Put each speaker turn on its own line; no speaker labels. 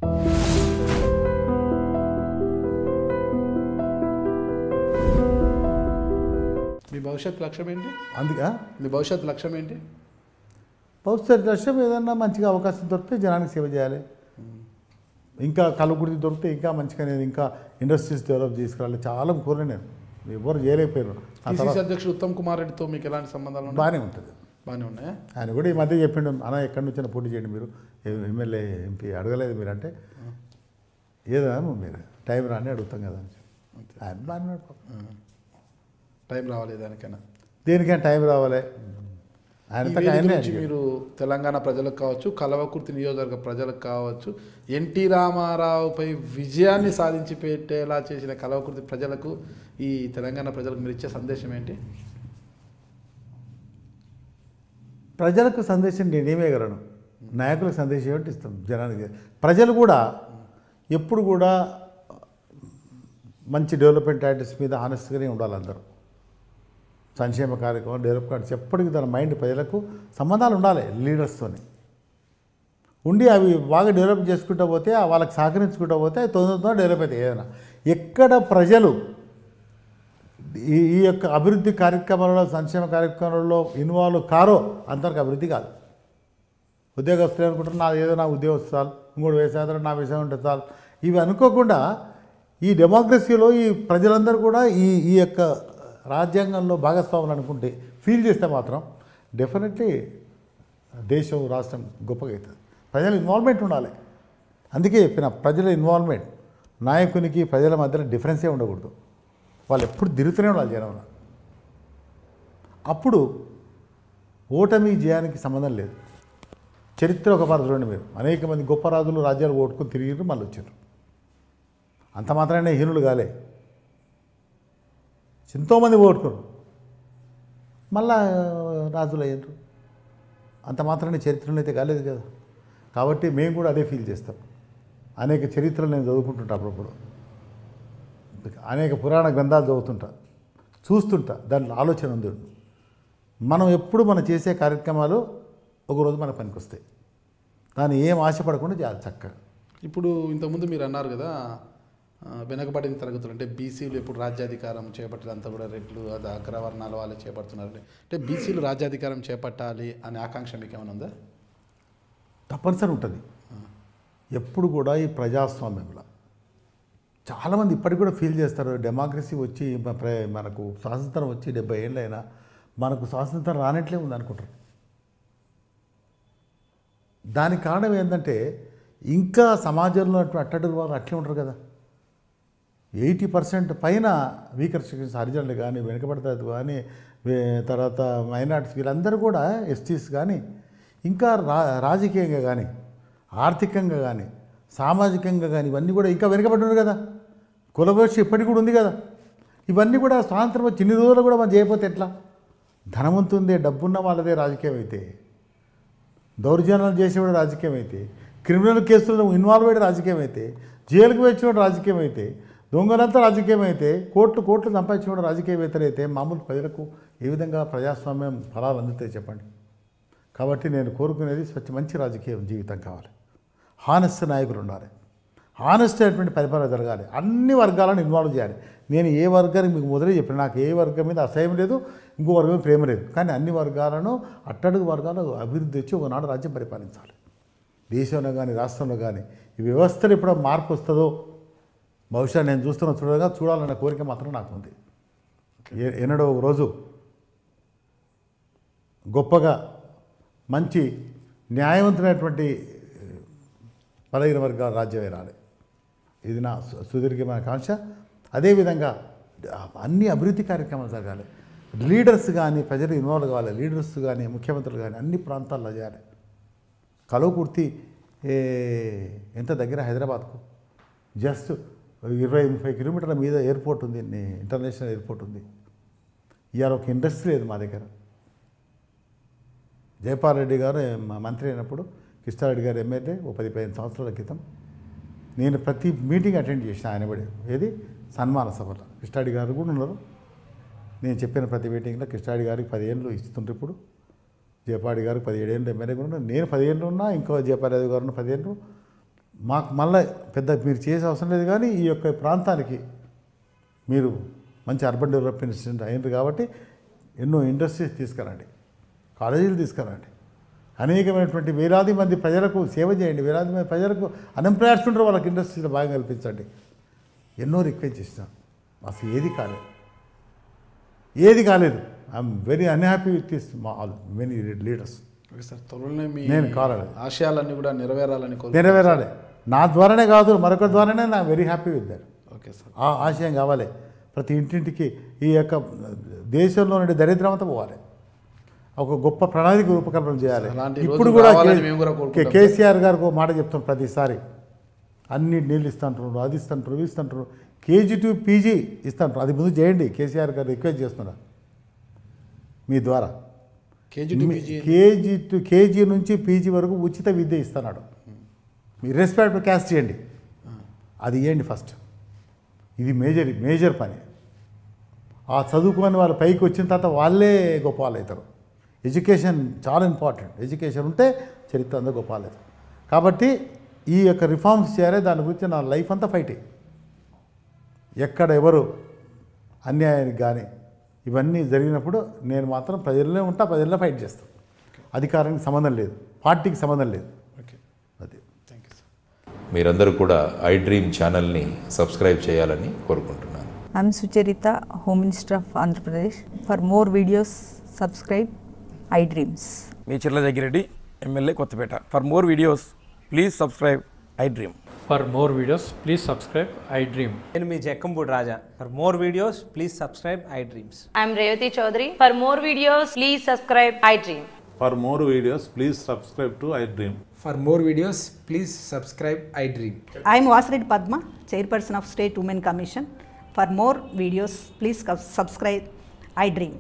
మీ భవిష్యత్ లక్ష్యం ఏంటి?
అందుకే
మీ భవిష్యత్ లక్ష్యం ఏంటి?
భవిష్యత్ లక్ష్యం ఏదన్నా మంచిగా అవకాశం దొరికితే జనానికి సేవ చేయాలి. ఇంకా కలుగుడికి దొరికితే ఇంకా మంచిగా నేను ఇంకా ఇండస్ట్రీస్ డెవలప్ చేసుకురావాలి. చాలా కోరిన నేను, ఎవరు చేయలేకపోయారు.
పిసిసి అధ్యక్షుడు ఉత్తమ్ కుమార్ రెడ్డితో మీకు ఎలాంటి సంబంధాలు ఉన్నాయి?
బాగానే ఉంటుంది.
బాగానే ఉన్నాయా?
ఆయన కూడా ఈ మధ్య చెప్పిండు, అన్న ఎక్కడి నుంచి పోటీ చేయండి మీరు, ఎమ్మెల్యే ఎంపీ అడగలేదు మీరు అంటే, ఏదా మీరు టైం రాని అడుగుతాం కదా అని చెప్పి ఆయన బాగానే
టైం రావాలి దానికైనా,
దేనికైనా టైం రావాలి. ఆయన
మీరు తెలంగాణ ప్రజలకు కావచ్చు, కల్వకుర్తి నియోజకవర్గ ప్రజలకు కావచ్చు, ఎన్టీ రామారావుపై విజయాన్ని సాధించి పెట్టేలా చేసిన కల్వకుర్తి ప్రజలకు, ఈ తెలంగాణ ప్రజలకు మీరు ఇచ్చే సందేశం ఏంటి?
ప్రజలకు సందేశం నేనేమేయగలను, నాయకులకు సందేశం ఏంటి ఇస్తాం జనానికి. ప్రజలు కూడా ఎప్పుడు కూడా మంచి డెవలప్మెంట్ యాక్టివిటీస్ మీద ఆనెస్ట్గానే ఉండాలి. అందరూ సంక్షేమ కార్యక్రమం, డెవలప్మెంట్స్ ఎప్పటికీ తన మైండ్ ప్రజలకు సంబంధాలు ఉండాలి. లీడర్స్తోని ఉండి అవి బాగా డెవలప్ చేసుకుంటూ పోతే, వాళ్ళకి సహకరించుకుంటూ పోతే తొందరగా డెవలప్ అవుతాయి. ఏదైనా ఎక్కడ ప్రజలు ఈ యొక్క అభివృద్ధి కార్యక్రమాలలో, సంక్షేమ కార్యక్రమాలలో ఇన్వాల్వ్ కారో అంతవరకు అభివృద్ధి కాదు. ఉద్యోగస్తులు అనుకుంటారు నా ఏదో నా ఉద్యోగం చాలు, ఇంకోటి వేసేదారు నా విషయం ఉంటే చాలు, ఇవి అనుకోకుండా ఈ డెమోక్రసీలో ఈ ప్రజలందరూ కూడా ఈ యొక్క రాజ్యాంగంలో భాగస్వాములు అనుకుంటే, ఫీల్ చేస్తే మాత్రం డెఫినెట్లీ దేశం, రాష్ట్రం గొప్పగా అవుతుంది. ప్రజల ఇన్వాల్వ్మెంట్ ఉండాలి. అందుకే చెప్పిన ప్రజల ఇన్వాల్వ్మెంట్, నాయకునికి ప్రజల మధ్యలో డిఫరెన్సే ఉండకూడదు. వాళ్ళు ఎప్పుడు తిరుగుతూనే ఉండాలి జనంలో. అప్పుడు ఓటమి జయానికి సంబంధం లేదు. చరిత్ర ఒక పార చూడండి మీరు, అనేక మంది గొప్ప రాజులు రాజ్యాలు ఓటుకొని తిరిగిరు, మళ్ళీ వచ్చారు. అంత మాత్రమే హీనులు కాలే, ఎంతోమంది ఓటుకున్నారు, మళ్ళా రాజులు అయ్యారు. అంత మాత్రమే చరిత్రలో అయితే కాలేదు కదా. కాబట్టి మేము కూడా అదే ఫీల్ చేస్తాం. అనేక చరిత్రలు నేను చదువుకుంటుంటా, అప్పుడప్పుడు అనేక పురాణ గ్రంథాలు చదువుతుంటా, చూస్తుంటా, దాంట్లో ఆలోచన ఉంది. మనం ఎప్పుడు మనం చేసే కార్యక్రమాలు ఒకరోజు మన పనికి వస్తాయి. దాన్ని ఏం ఆశపడకుండా చేయాలి చక్కగా.
ఇప్పుడు ఇంతకుముందు మీరు అన్నారు కదా, వెనకబడిన తరగతులు అంటే బీసీలు ఎప్పుడు రాజ్యాధికారం చేపట్టినంత కూడా రెడ్లు, అది అగ్రవర్ణాల వాళ్ళు చేపడుతున్నారు. అంటే బీసీలు రాజ్యాధికారం చేపట్టాలి అనే ఆకాంక్ష మీకు ఏమైనా ఉందా?
తప్పనిసరి ఉంటుంది. ఎప్పుడు కూడా ఈ ప్రజాస్వామ్యంలో చాలామంది ఇప్పటికి కూడా ఫీల్ చేస్తారు, డెమోక్రసీ వచ్చి మనకు స్వాతంత్రం వచ్చి 70 ఏళ్ళైనా మనకు స్వాతంత్రం రానట్లే ఉంది అనుకుంటారు. దానికి కారణం ఏంటంటే, ఇంకా సమాజంలో అట్టడుగు వారు అట్లే ఉంటారు కదా. 80% పైన వీకర్ సెక్షన్స్, హరిజనులు కానీ, వెనుకబడతారు కానీ, తర్వాత మైనార్టీస్, వీళ్ళందరూ కూడా ఎస్టీస్ కానీ, ఇంకా రాజకీయంగా కానీ, ఆర్థికంగా కానీ, సామాజికంగా కానీ ఇవన్నీ కూడా ఇంకా వెనుకబడి ఉన్నారు కదా. కులభోష ఇప్పటికి కూడా ఉంది కదా. ఇవన్నీ కూడా స్వాతంత్రం వచ్చి ఇన్ని రోజులు కూడా మనం చేయకపోతే ఎట్లా? ధనవంతుందే, డబ్బున్న వాళ్ళదే రాజకీయం అయితే, దౌర్జన్యాలు చేసేవాడు రాజకీయం అయితే, క్రిమినల్ కేసుల్లో ఇన్వాల్వ్ అయ్యే రాజకీయం అయితే, జైలుకు వచ్చినవాడు రాజకీయం అయితే, దొంగలంతా రాజకీయం అయితే, కోట్లు సంపాదించిన రాజకీయవేత్తలు అయితే, మామూలు ప్రజలకు ఏ విధంగా ప్రజాస్వామ్యం ఫలాలు అందుతాయి చెప్పండి. కాబట్టి నేను కోరుకునేది మంచి రాజకీయ జీవితం కావాలి. హానెస్ట్ నాయకులు ఉండాలి, హానెస్ట్ అయినటువంటి పరిపాలన జరగాలి, అన్ని వర్గాలను ఇన్వాల్వ్ చేయాలి. నేను ఏ వర్గానికి మీకు మొదలే చెప్పిన, నాకు ఏ వర్గం మీద అసహ్యం లేదు, ఇంకో వర్గం మీద ప్రేమ లేదు, కానీ అన్ని వర్గాలను, అట్టడుగు వర్గాలు అభివృద్ధి తెచ్చి ఒకనాడు రాజ్యం పరిపాలించాలి. దేశంలో కానీ, రాష్ట్రంలో కానీ ఈ వ్యవస్థలు ఎప్పుడో మార్పు వస్తుందో బహుశా నేను చూడాలన్న కోరిక మాత్రం నాకు ఉంది. ఎన్నడో ఒక రోజు గొప్పగా మంచి న్యాయవంతమైనటువంటి 15 వర్గాల రాజ్యమే రాలి. ఇది నా సుదీర్ఘమైన కాంక్ష. అదేవిధంగా అన్ని అభివృద్ధి కార్యక్రమాలు జరగాలి. లీడర్స్ కానీ ప్రజలు ఇన్వాల్వ్ కావాలి. లీడర్స్ కానీ, ముఖ్యమంత్రులు కానీ అన్ని ప్రాంతాల్లో చేయాలి. కల్వకుర్తి ఎంత దగ్గర హైదరాబాద్కు, జస్ట్ 20-30 కిలోమీటర్ల మీద ఎయిర్పోర్ట్ ఉంది, ఇంటర్నేషనల్ ఎయిర్పోర్ట్ ఉంది. ఇవాళ ఒక ఇండస్ట్రీ లేదు మా దగ్గర. జయపాల్ రెడ్డి గారు మంత్రి అయినప్పుడు, కృష్ణారెడ్డి గారు ఎమ్మెల్యే 10-15 సంవత్సరాల క్రితం నేను ప్రతి మీటింగ్ అటెండ్ చేసిన. ఆయన పడి ఏది సన్మాన సభలో కృష్ణారెడ్డి గారు కూడా ఉన్నారు. నేను చెప్పిన ప్రతి మీటింగ్లో కృష్ణారెడ్డి గారికి 10 ఏళ్ళు ఇస్తుంటారు. ఇప్పుడు జయపాల్ గారికి 17 ఏళ్ళు ఎమ్మెల్యే కూడా ఉన్నారు. నేను 10 ఏళ్ళు ఉన్నా, ఇంకో జయపాల్ రెడ్డి గారు 10 ఏళ్ళు, మాకు మళ్ళీ పెద్ద మీరు చేసే అవసరం లేదు, కానీ ఈ యొక్క ప్రాంతానికి మీరు మంచి అర్బన్ డెవలప్మెంట్ ఇన్స్టిట్యూట్ అయినారు కాబట్టి ఎన్నో ఇండస్ట్రీస్ తీసుకురండి, కాలేజీలు తీసుకురండి, అనేకమైనటువంటి వేలాది మంది ప్రజలకు సేవ చేయండి, వేలాది మంది ప్రజలకు అన్ఎంప్లాయ్డ్స్ ఉంటారు, వాళ్ళకి ఇండస్ట్రీలో బాగా కల్పించండి. ఎన్నో రిక్వెస్ట్ చేసినాం, అసలు ఏది కాలేదు. I'm very unhappy with this all many leaders.
Okay sir, త్వరలోనే మీ
నేను కాలేదు
ఆశయాలన్నీ కూడా నెరవేరాలని
నెరవేరాలి. నా ద్వారానే కాదు, మరొకరి ద్వారానే నా very happy with that.
Okay sir,
ఆ ఆశయం కావాలి. ప్రతి ఇంటింటికి ఈ యొక్క దేశంలో నుండి దరిద్రం అంతా పోవాలి, ఒక గొప్ప ప్రణాళిక రూపకల్పన చేయాలి.
అలాంటి
ఇప్పుడు
రోజులు
కూడా
రావాలని మేము కూడా కోరుకుంటాం.
కేసీఆర్ గారికి ఒక మాట చెప్తాం ప్రతిసారి, అన్ని నీళ్ళు ఇస్తుంటారు, అది ఇస్తుంటారు, ఇవి ఇస్తుంటారు, కేజీ టు పీజీ ఇస్తుంటారు. అది ముందు చేయండి. కేసీఆర్ గారు రిక్వెస్ట్ చేస్తున్నారు మీ ద్వారా. కేజీ నుంచి పీజీ వరకు ఉచిత విద్య ఇస్తున్నాడు. మీరు రెస్పెక్ట్ క్యాస్ట్ చేయండి, అది ఇవ్వండి ఫస్ట్. ఇది మేజర్ పని. ఆ చదువుకొని వాళ్ళు పైకి వచ్చిన తర్వాత వాళ్ళే గొప్ప వాళ్ళు అవుతారు. ఎడ్యుకేషన్ చాలా ఇంపార్టెంట్. ఎడ్యుకేషన్ ఉంటే చరిత్ర అంతా గొప్ప వాళ్ళు అవుతారు. కాబట్టి ఈ యొక్క రిఫార్మ్స్ చేయాలి. దాని గురించి నా లైఫ్ అంతా ఫైటే. ఎక్కడ ఎవరు అన్యాయానికి కానీ ఇవన్నీ జరిగినప్పుడు నేను మాత్రం ప్రజల్లో ఉంటా, ప్రజల్లో ఫైట్ చేస్తాను. అధికారానికి సంబంధం లేదు, పార్టీకి సంబంధం లేదు.
ఓకే,
అది.
Thank you sir.
మీరందరూ కూడా ఐ డ్రీమ్ ఛానల్ని సబ్స్క్రైబ్ చేయాలని కోరుకుంటున్నాను.
I'm Sucharita, Home Minister of Andhra Pradesh. For more videos, subscribe iDreams.
మీ Chirla Jaggireddy, MLA Kothapeta. For more videos please subscribe iDream.
For more videos, please subscribe iDream.
నేను మీ Jakkampudi Raja. For more videos please subscribe iDreams.
I'm Revati Chaudhary. For more videos, please subscribe iDream.
For more videos, please subscribe to iDream.
For more videos, please subscribe iDream.
I am Vasireddy Padma, Chairperson of State Women Commission. For more videos, please subscribe iDream.